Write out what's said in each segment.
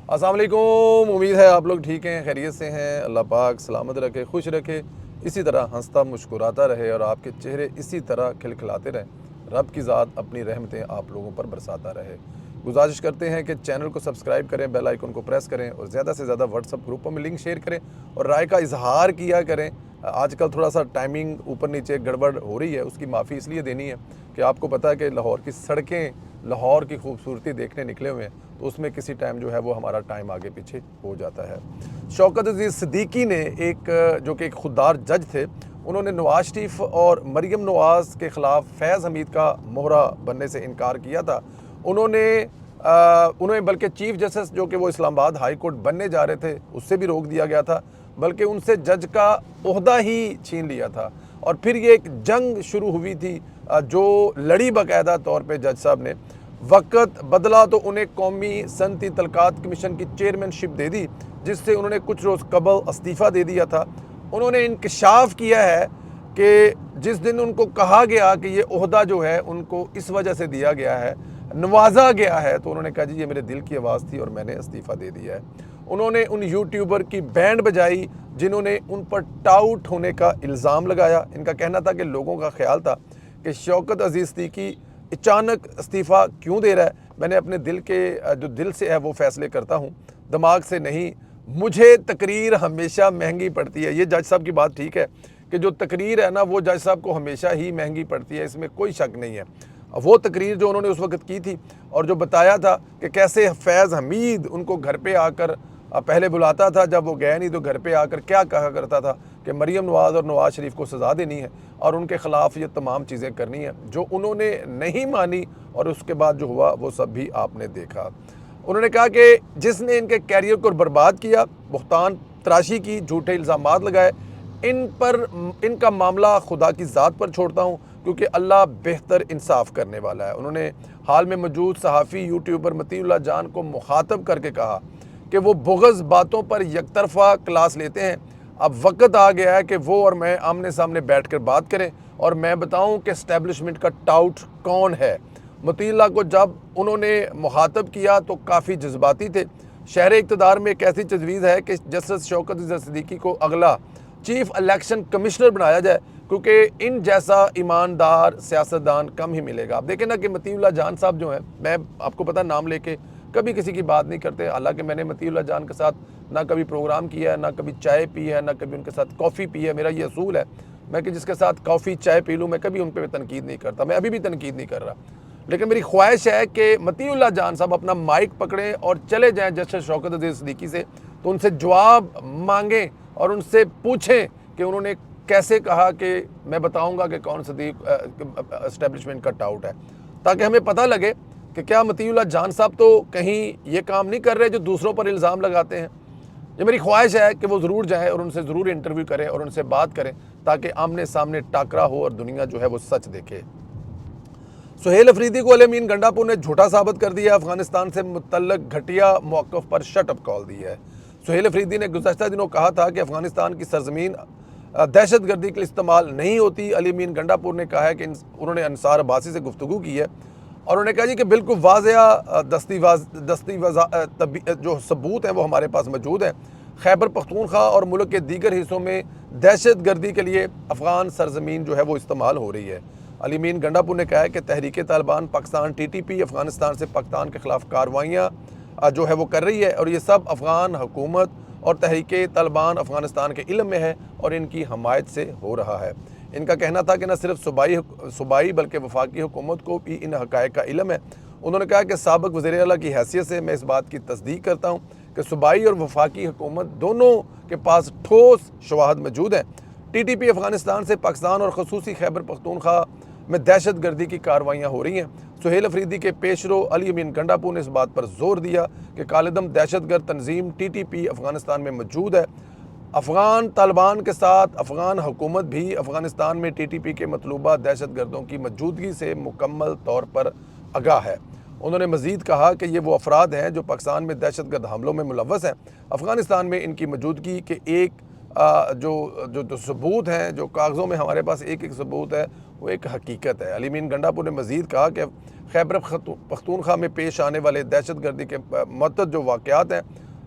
अस्सलाम वालेकुम। उम्मीद है आप लोग ठीक हैं, खैरियत से हैं। अल्लाह पाक सलामत रखे, खुश रखे, इसी तरह हंसता मुस्कुराता रहे और आपके चेहरे इसी तरह खिलखिलाते रहें। रब की ज़ात अपनी रहमतें आप लोगों पर बरसाता रहे। गुजारिश करते हैं कि चैनल को सब्सक्राइब करें, बेल आइकन को प्रेस करें और ज़्यादा से ज़्यादा व्हाट्सअप ग्रुपों में लिंक शेयर करें और राय का इजहार किया करें। आजकल थोड़ा सा टाइमिंग ऊपर नीचे गड़बड़ हो रही है, उसकी माफ़ी इसलिए देनी है कि आपको पता है कि लाहौर की सड़कें, लाहौर की खूबसूरती देखने निकले हुए हैं, तो उसमें किसी टाइम जो है वो हमारा टाइम आगे पीछे हो जाता है। शौकत अजीज़ सिद्दीकी ने जो कि एक खुददार जज थे, उन्होंने नवाज शरीफ और मरीम नवाज़ के ख़िलाफ़ फैज़ हमीद का मोहरा बनने से इनकार किया था। उन्हें बल्कि चीफ जस्टिस जो कि वो इस्लामाबाद हाई कोर्ट बनने जा रहे थे, उससे भी रोक दिया गया था, बल्कि उनसे जज का ओहदा ही छीन लिया था। और फिर ये एक जंग शुरू हुई थी जो लड़ी बाकायदा तौर पे जज साहब ने। वक़्त बदला तो उन्हें कौमी सनती तलकात कमीशन की चेयरमैनशिप दे दी, जिससे उन्होंने कुछ रोज़ कबल इस्तीफ़ा दे दिया था। उन्होंने इंकशाफ किया है कि जिस दिन उनको कहा गया कि ये ओहदा जो है उनको इस वजह से दिया गया है, नवाजा गया है, तो उन्होंने कहा जी ये मेरे दिल की आवाज़ थी और मैंने इस्तीफ़ा दे दिया है। उन्होंने उन यूट्यूबर की बैंड बजाई जिन्होंने उन पर टाउट होने का इल्ज़ाम लगाया। इनका कहना था कि लोगों का ख्याल था कि शौकत अजीज़ सिद्दीकी अचानक इस्तीफ़ा क्यों दे रहा है। मैंने अपने दिल के जो दिल से है वो फ़ैसले करता हूँ, दिमाग से नहीं। मुझे तकरीर हमेशा महंगी पड़ती है। ये जज साहब की बात ठीक है कि जो तकरीर है ना वो जज साहब को हमेशा ही महंगी पड़ती है, इसमें कोई शक नहीं है। वो तकरीर जो उन्होंने उस वक्त की थी और जो बताया था कि कैसे फैज़ हमीद उनको घर पे आकर पहले बुलाता था, जब वो गए नहीं तो घर पे आकर क्या कहा करता था कि मरीम नवाज़ और नवाज़ शरीफ को सज़ा देनी है और उनके ख़िलाफ़ ये तमाम चीज़ें करनी है, जो उन्होंने नहीं मानी और उसके बाद जो हुआ वो सब भी आपने देखा। उन्होंने कहा कि जिसने इनके कैरियर को बर्बाद किया, बुहतान तराशी की, झूठे इल्ज़ामात लगाए, इनका मामला खुदा की ज़ात पर छोड़ता हूँ, क्योंकि अल्लाह बेहतर इंसाफ करने वाला है। उन्होंने हाल में मौजूद सहाफ़ी यूट्यूबर मतीउल्लाह जान को मुखातब करके कहा कि वो बुग़्ज़ बातों पर यकतरफ़ा क्लास लेते हैं। अब वक्त आ गया है कि वो और मैं आमने सामने बैठकर बात करें और मैं बताऊं कि एस्टेब्लिशमेंट का टाउट कौन है। मतीउल्लाह को जब उन्होंने मुखातब किया तो काफ़ी जज्बाती थे। शहर इक़्तिदार में एक ऐसी तजवीज़ है कि जस्टिस शौकत अज़ीज़ सिद्दीकी को अगला चीफ इलेक्शन कमिश्नर बनाया जाए, क्योंकि इन जैसा ईमानदार सियासतदान कम ही मिलेगा। आप देखें ना कि मतीउल्लाह जान साहब जो हैं, मैं आपको पता नाम लेके कभी किसी की बात नहीं करते, हालांकि मैंने मतीउल्लाह जान के साथ ना कभी प्रोग्राम किया है, ना कभी चाय पी है, ना कभी उनके साथ कॉफ़ी पी है। मेरा ये असूल है, मैं कि जिसके साथ कॉफ़ी चाय पी लूँ मैं कभी उन पर तनकीद नहीं करता, मैं अभी भी तनकीद नहीं कर रहा। लेकिन मेरी ख्वाहिश है कि मतीउल्लाह जान साहब अपना माइक पकड़ें और चले जाएँ जस्टिस शौकत अज़ीज़ सिद्दीकी से, तो उनसे जवाब मांगें और उनसे पूछें कि उन्होंने कैसे कहा कि मैं बताऊंगा कि कौन सदीक एस्टेब्लिशमेंट का टाउट है, ताकि हमें पता लगे कि क्या मतीउल्लाह जान साहब तो कहीं ये काम नहीं कर रहे जो दूसरों पर इल्ज़ाम लगाते हैं। ये मेरी ख्वाहिश है कि वो ज़रूर जाएँ और उनसे ज़रूर इंटरव्यू करें और उनसे बात करें, ताकि आमने सामने टाकरा हो और दुनिया जो है वो सच देखे। सुहेल अफरीदी को अली अमीन गंडापुर ने झूठा साबित कर दिया। अफगानिस्तान से मुतल्लक घटिया मौक़िफ़ पर शट अप कॉल दी है। सुहेल अफरीदी ने गुज़श्ता दिनों कहा था कि अफगानिस्तान की सरजमीन दहशत गर्दी के लिए इस्तेमाल नहीं होती। अली अमीन गंडापुर ने कहा है कि उन्होंने अंसार अब्बासी से गुफ्तगू की है और उन्होंने कहा जी कि बिल्कुल वाज़ेह जो सबूत हैं वो हमारे पास मौजूद हैं। खैबर पख्तूनख्वा और मुल्क के दीगर हिस्सों में दहशत गर्दी के लिए अफ़गान सरजमीन जो है वो इस्तेमाल हो रही है। अली अमीन गंडापुर ने कहा है कि तहरीक तालिबान पाकिस्तान TTP अफ़गानिस्तान से पाकिस्तान के ख़िलाफ़ कार्रवाइयाँ जो है वो कर रही है और ये सब अफ़गान हुकूमत और तहरीक तालिबान अफ़गानिस्तान के इल्म में है और इनकी हमायत से हो रहा है। इनका कहना था कि न सिर्फ सूबाई बल्कि वफाकी हुकूमत को भी इन हक़ाइक़ का इल्म है। उन्होंने कहा कि साबिक़ वज़ीर आला की हैसियत से मैं इस बात की तस्दीक करता हूँ कि सूबाई और वफाकी हुकूमत दोनों के पास ठोस शवाहद मौजूद हैं। TTP अफ़गानिस्तान से पाकिस्तान और ख़ुसूसी खैबर पख्तूनख्वा में दहशत गर्दी की कार्रवाइयाँ हो रही हैं। सुहेल अफरीदी के पेशरो अली अमीन गंडापुर ने इस बात पर जोर दिया कि कालेदम दहशतगर्द तंजीम TTP अफ़गानिस्तान में मौजूद है। अफ़गान तालिबान के साथ अफ़गान हुकूमत भी अफ़गानिस्तान में TTP के मतलूबा दहशत गर्दों की मौजूदगी से मुकम्मल तौर पर आगाह है। उन्होंने मज़ीद कहा कि ये वो अफराद हैं जो पाकिस्तान में दहशत गर्द हमलों में मुलव्वस हैं। अफ़गानिस्तान में इनकी मौजूदगी के एक जो सबूत हैं, जो कागज़ों में हमारे पास एक सबूत है, वो एक हकीकत है। अली अमीन गंडापुर ने मज़ीद कहा कि खैबर पख्तूनख्वा में पेश आने वाले दहशतगर्दी के मतद जो वाक़यात हैं,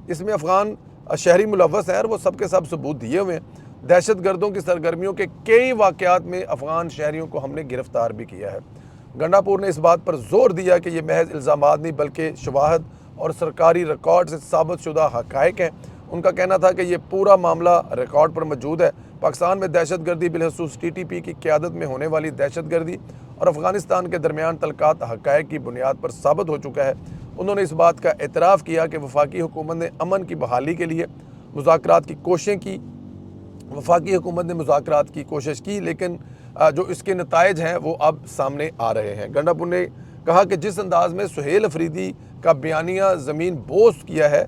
इसमें अफ़गान शहरी मुलव्वस हैं और वो सब के सब सबूत दिए हुए हैं। दहशतगर्दों की सरगर्मियों के कई वाक़यात में अफ़गान शहरियों को हमने गिरफ़्तार भी किया है। गंडापुर ने इस बात पर जोर दिया कि ये महज इल्ज़ामात नहीं बल्कि शवाहद और सरकारी रिकॉर्ड से साबित शुदा हक़ाइक़ हैं। उनका कहना था कि ये पूरा मामला रिकॉर्ड पर मौजूद है। पाकिस्तान में दहशतगर्दी बिलखसूस TTP की क़यादत में होने वाली दहशतगर्दी और अफ़गानिस्तान के दरमियान तल्क़ात हक़ाइक़ की बुनियाद पर साबित हो चुका है। उन्होंने इस बात का एतराफ़ किया कि वफाकी हुकूमत ने अमन की बहाली के लिए मुज़ाकरात की कोशिशें की। वफाकी हुकूमत ने मुज़ाकरात की कोशिश की, लेकिन जो इसके नताइज हैं वो अब सामने आ रहे हैं। गंडापुर ने कहा कि जिस अंदाज में सुहेल अफरीदी का बयानिया ज़मीन बोस किया है,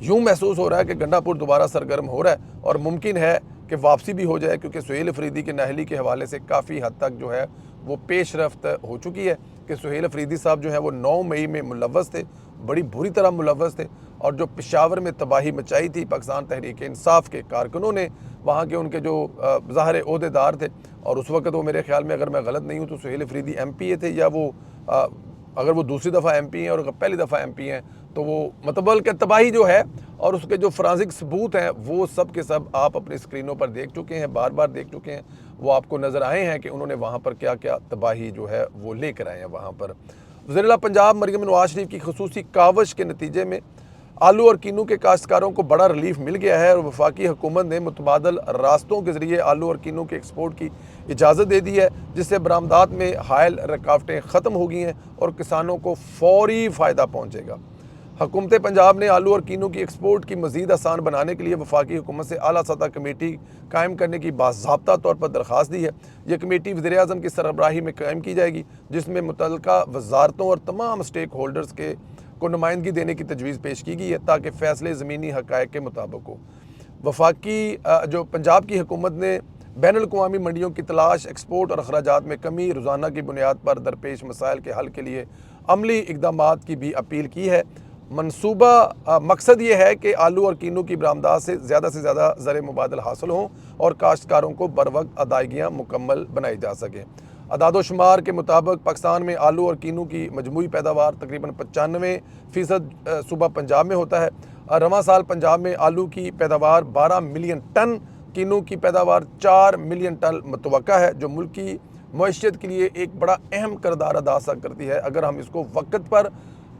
यूँ महसूस हो रहा है कि गंडापुर दोबारा सरगर्म हो रहा है और मुमकिन है कि वापसी भी हो जाए, क्योंकि सुहेल अफरीदी की नाअहली के हवाले से काफ़ी हद तक जो है वो पेशरफ्त हो चुकी है कि सुहेल अफरीदी साहब जो है वो 9 मई में मुलव्वस थे, बड़ी बुरी तरह मुलव्वस थे, और जो पेशावर में तबाही मचाई थी पाकिस्तान तहरीक इंसाफ के कारकुनों ने, वहाँ के उनके जो ज़ाहिर ओहदेदार थे, और उस वक्त वो मेरे ख्याल में, अगर मैं गलत नहीं हूँ तो सुहेल अफरीदी MPA थे, या वो अगर वो दूसरी दफ़ा MP हैं और अगर पहली दफ़ा MP हैं तो वो मतबल के तबाही जो है और उसके जो फ्रांसिक सबूत हैं वो सब के सब आप अपनी स्क्रीनों पर देख चुके हैं, बार बार देख चुके हैं। वो आपको नज़र आए हैं कि उन्होंने वहाँ पर क्या क्या तबाही जो है वो लेकर आए हैं। वहाँ पर वज़ीर-ए-आला पंजाब मरियम नवाज शरीफ की खसूसी कावश के नतीजे में आलू और कीनू के काश्तकारों को बड़ा रिलीफ मिल गया है और वफाकी हुकूमत ने मुतबादल रास्तों के ज़रिए आलू और कीनू के एक्सपोर्ट की इजाज़त दे दी है, जिससे बरामदात में हायल रुकावटें ख़त्म हो गई हैं और किसानों को फौरी फ़ायदा पहुँचेगा। हुकूमत पंजाब ने आलू और कीनू की एक्सपोर्ट की मज़ीद आसान बनाने के लिए वफाकी हुकूमत से आला सतह कमेटी कायम करने की बाज़ाब्ता तौर पर दरख्वास्त दी है। यह कमेटी वज़ीर-ए-आज़म की सरबराही में कायम की जाएगी, जिसमें मुतल्लिका वज़ारतों और तमाम स्टेक होल्डर्स को नुमाइंदगी देने की तजवीज़ पेश की गई है, ताकि फ़ैसले ज़मीनी हक़ाइक़ के मुताबिक हो। वफाकी जो पंजाब की हुकूमत ने बैनुल-अक़वामी मंडियों की तलाश, एक्सपोर्ट और अखराजात में कमी, रोज़ाना की बुनियाद पर दरपेश मसाइल के हल के लिए अमली इक़दामात की भी अपील की है। मनसूबा मकसद ये है कि आलू और कीनू की बरामदात से ज़्यादा ज़र मुबादल हासिल हों और काश्तकारों को बर वक्त अदायगियाँ मुकम्मल बनाई जा सकें। अदाद-ओ-शुमार के मुताबिक पाकिस्तान में आलू और कीनू की मजमूई पैदावार तकरीबन 95% सूबा पंजाब में होता है। रवां साल पंजाब में आलू की पैदावार 12 मिलियन टन, कीनू की पैदावार 4 मिलियन टन मुतवक्का है, जो मुल्क की मईशत के लिए एक बड़ा अहम किरदार अदा करती है, अगर हम इसको वक्त पर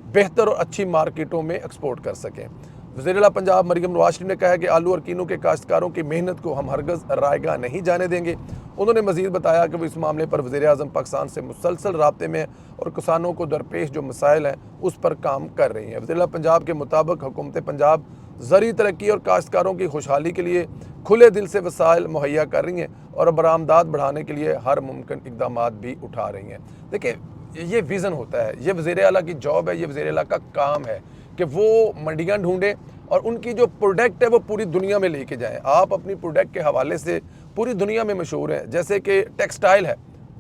बेहतर और अच्छी मार्केटों में एक्सपोर्ट कर सकें। वज़ीर-ए-आला पंजाब मरियम नवाज शरीफ ने कहा है कि आलू और कीनू के काश्तकारों की मेहनत को हम हरगज़ रायगा नहीं जाने देंगे। उन्होंने मज़ीद बताया कि वो इस मामले पर वज़ीर-ए-आज़म पाकिस्तान से मुसलसल राब्ते में और किसानों को दरपेश जो मसाइल हैं उस पर काम कर रही हैं। वज़ीर-ए-आला पंजाब के मुताबिक हुकूमत पंजाब ज़री तरक्की और काश्तकारों की खुशहाली के लिए खुले दिल से वसाइल मुहैया कर रही हैं और बरामदात बढ़ाने के लिए हर मुमकिन इक़दामात भी उठा रही हैं। देखिए, ये विज़न होता है, ये वज़ीर-ए-आला की जॉब है, ये वज़ीर-ए-आला का काम है कि वो मंडियाँ ढूंढें और उनकी जो प्रोडक्ट है वो पूरी दुनिया में लेके जाएं। आप अपनी प्रोडक्ट के हवाले से पूरी दुनिया में मशहूर हैं, जैसे कि टेक्सटाइल है।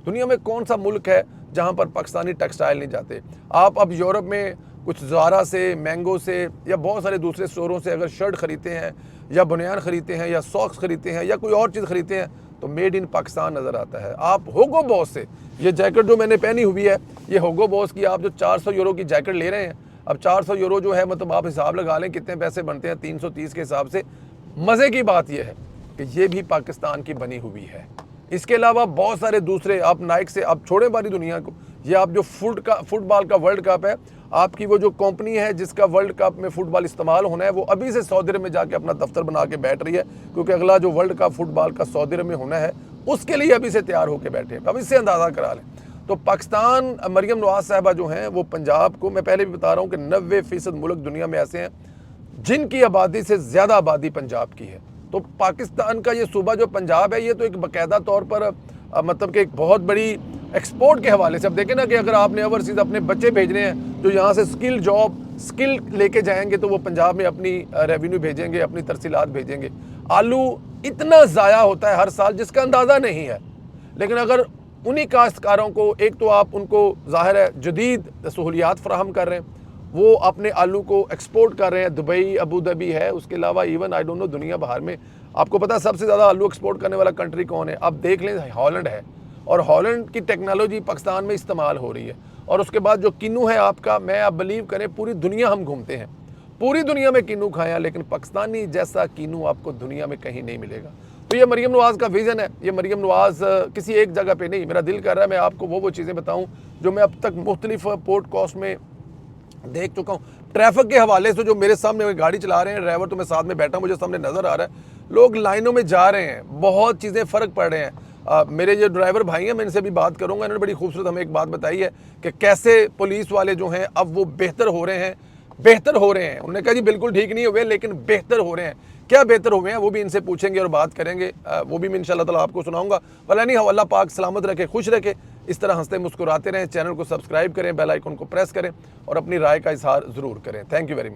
दुनिया में कौन सा मुल्क है जहाँ पर पाकिस्तानी टेक्सटाइल नहीं जाते? आप अब यूरोप में कुछ ज़ारा से, मैंगो से या बहुत सारे दूसरे स्टोरों से अगर शर्ट ख़रीदते हैं या बुनियान ख़रीदते हैं या सॉक्स ख़रीदते हैं या कोई और चीज़ ख़रीदते हैं तो मेड इन पाकिस्तान नज़र आता है। आप होगो बॉस से, ये जैकेट जो मैंने पहनी हुई है, ये होगो बॉस की आप जो 400 यूरो की जैकेट ले रहे हैं, अब 400 यूरो जो है मतलब आप हिसाब लगा लें कितने पैसे बनते हैं 330 के हिसाब से। मज़े की बात यह है कि ये भी पाकिस्तान की बनी हुई है। इसके अलावा बहुत सारे दूसरे, आप नाइक से, आप छोड़े बारी दुनिया को, ये आप जो फुटबॉल का वर्ल्ड कप है, आपकी वो जो कंपनी है जिसका वर्ल्ड कप में फुटबॉल इस्तेमाल होना है, वो अभी से सऊदी अरब में जाके अपना दफ्तर बना के बैठ रही है, क्योंकि अगला जो वर्ल्ड कप फुटबॉल का सऊदी अरब में होना है उसके लिए अभी से तैयार होकर बैठे हैं। अब इससे अंदाज़ा करा लें। तो पाकिस्तान, मरियम नवाज साहिबा जो हैं वो पंजाब को, मैं पहले भी बता रहा हूँ कि 90% मुल्क दुनिया में ऐसे हैं जिनकी आबादी से ज़्यादा आबादी पंजाब की है। तो पाकिस्तान का ये सूबा जो पंजाब है, ये तो एक बाकायदा तौर पर मतलब कि एक बहुत बड़ी एक्सपोर्ट के हवाले से, अब देखें ना कि अगर आपने ओवरसीज़ अपने बच्चे भेजने हैं जो यहाँ से स्किल लेके जाएंगे तो वो पंजाब में अपनी रेवेन्यू भेजेंगे, अपनी तरसीलात भेजेंगे। आलू इतना ज़ाया होता है हर साल जिसका अंदाज़ा नहीं है, लेकिन अगर उन्हीं काश्तकारों को, एक तो आप उनको ज़ाहिर है जदीद सहूलियात फ़राहम कर रहे हैं, वो अपने आलू को एक्सपोर्ट कर रहे हैं। दुबई, अबू धाबी है, उसके अलावा इवन आई डोंट नो दुनिया बाहर में आपको पता है सबसे ज़्यादा आलू एक्सपोर्ट करने वाला कंट्री कौन है? आप देख लें, हॉलैंड है, और हॉलैंड की टेक्नोलॉजी पाकिस्तान में इस्तेमाल हो रही है। और उसके बाद जो किन्नू है आपका, मैं आप बिलीव करें पूरी दुनिया हम घूमते हैं, पूरी दुनिया में किन्नू खाया, लेकिन पाकिस्तानी जैसा किन्नू आपको दुनिया में कहीं नहीं मिलेगा। तो ये मरीम नवाज़ का विज़न है। ये मरीम नवाज़ किसी एक जगह पे नहीं, मेरा दिल कर रहा है मैं आपको वो चीज़ें बताऊं जो मैं अब तक मुख्तलिफ पॉडकास्ट में देख चुका हूँ। ट्रैफिक के हवाले से जो मेरे सामने गाड़ी चला रहे हैं, ड्राइवर तो मैं साथ में बैठा, मुझे सामने नज़र आ रहा है, लोग लाइनों में जा रहे हैं, बहुत चीज़ें फ़र्क पड़ रहे हैं। मेरे जो ड्राइवर भाई हैं, मैं इनसे भी बात करूँगा, इन्होंने बड़ी खूबसूरत हमें एक बात बताई है कि कैसे पुलिस वाले जो हैं अब वो बेहतर हो रहे हैं, बेहतर हो रहे हैं। उन्होंने कहा जी बिल्कुल ठीक नहीं हुए लेकिन बेहतर हो रहे हैं। क्या बेहतर हुए हैं वो भी इनसे पूछेंगे और बात करेंगे, वो भी मैं इंशाल्लाह ताला आपको सुनाऊंगा। भला नहीं, अल्लाह पाक सलामत रखे, खुश रखे, इस तरह हंसते मुस्कुराते रहें। चैनल को सब्सक्राइब करें, बेल आइकन को प्रेस करें और अपनी राय का इजहार ज़रूर करें। Thank you very much.